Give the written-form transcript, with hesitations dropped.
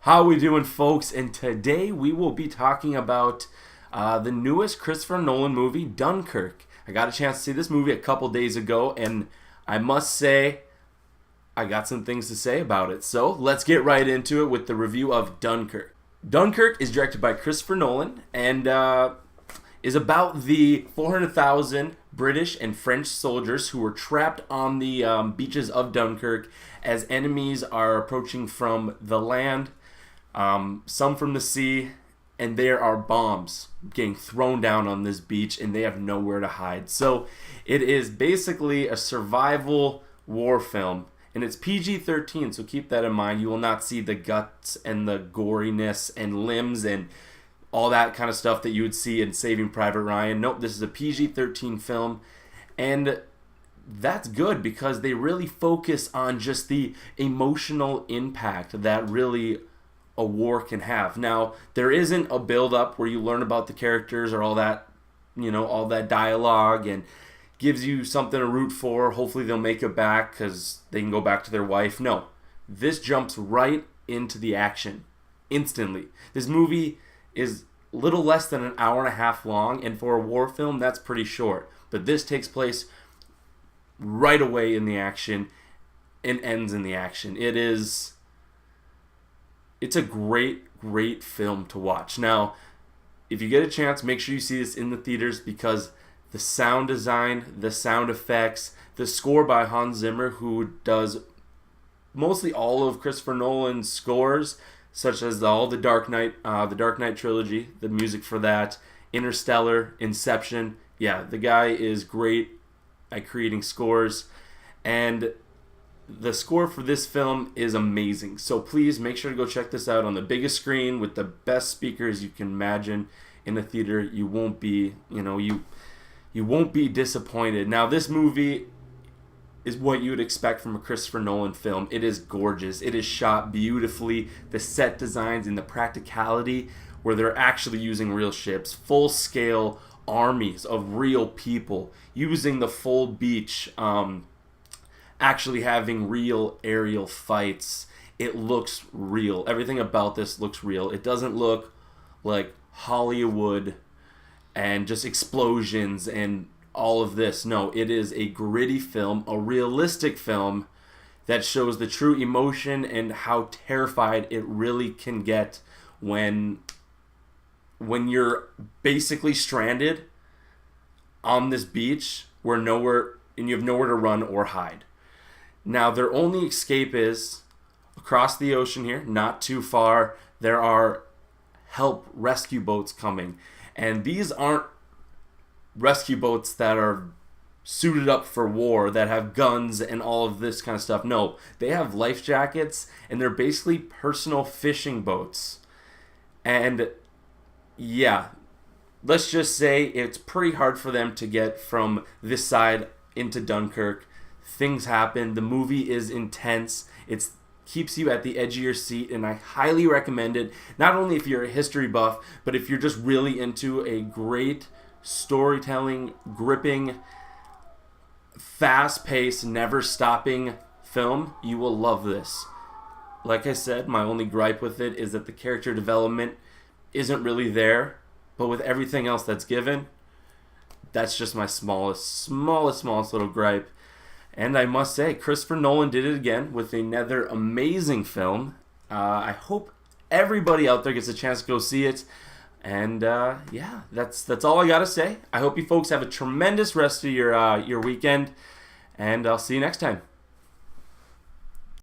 How we doing, folks? And today we will be talking about the newest Christopher Nolan movie, Dunkirk. I got a chance to see this movie a couple days ago, and I must say, I got some things to say about it. So let's get right into it with the review of Dunkirk. Dunkirk is directed by Christopher Nolan and is about the 400,000 British and French soldiers who were trapped on the beaches of Dunkirk as enemies are approaching from the land, some from the sea, and there are bombs getting thrown down on this beach and they have nowhere to hide. So it is basically a survival war film. And it's PG-13, so keep that in mind. You will not see the guts and the goriness and limbs and all that kind of stuff that you would see in Saving Private Ryan. Nope, this is a PG-13 film. And that's good because they really focus on just the emotional impact that really a war can have. Now, there isn't a build-up where you learn about the characters or all that, all that dialogue and gives you something to root for. Hopefully they'll make it back because they can go back to their wife. No, this jumps right into the action instantly. This movie is little less than an hour and a half long, and for a war film, that's pretty short. But this takes place right away in the action and ends in the action. It's a great film to watch. Now, if you get a chance, make sure you see this in the theaters because the sound design, the sound effects, the score by Hans Zimmer, who does mostly all of Christopher Nolan's scores, such as all the Dark Knight trilogy, the music for that, Interstellar, Inception. Yeah, the guy is great at creating scores, and the score for this film is amazing. So please make sure to go check this out on the biggest screen with the best speakers you can imagine in the theater. You won't be, you won't be disappointed. Now, this movie is what you would expect from a Christopher Nolan film. It is gorgeous. It is shot beautifully. The set designs and the practicality where they're actually using real ships, full-scale armies of real people, using the full beach, actually having real aerial fights. It looks real. Everything about this looks real. It doesn't look like Hollywood and just explosions and all of this. No, it is a gritty film, a realistic film that shows the true emotion and how terrified it really can get when you're basically stranded on this beach where you have nowhere to run or hide. Now, their only escape is across the ocean here, not too far. There are rescue boats coming. And these aren't rescue boats that are suited up for war, that have guns and all of this kind of stuff. No, they have life jackets, and they're basically personal fishing boats. And yeah, let's just say it's pretty hard for them to get from this side into Dunkirk. Things happen. The movie is intense. It keeps you at the edge of your seat, and I highly recommend it, not only if you're a history buff, but if you're just really into a great storytelling, gripping, fast-paced, never-stopping film. You will love this. Like I said, my only gripe with it is that the character development isn't really there, but with everything else that's given, that's just my smallest little gripe. And I must say, Christopher Nolan did it again with another amazing film. I hope everybody out there gets a chance to go see it. And yeah, that's all I got to say. I hope you folks have a tremendous rest of your weekend. And I'll see you next time.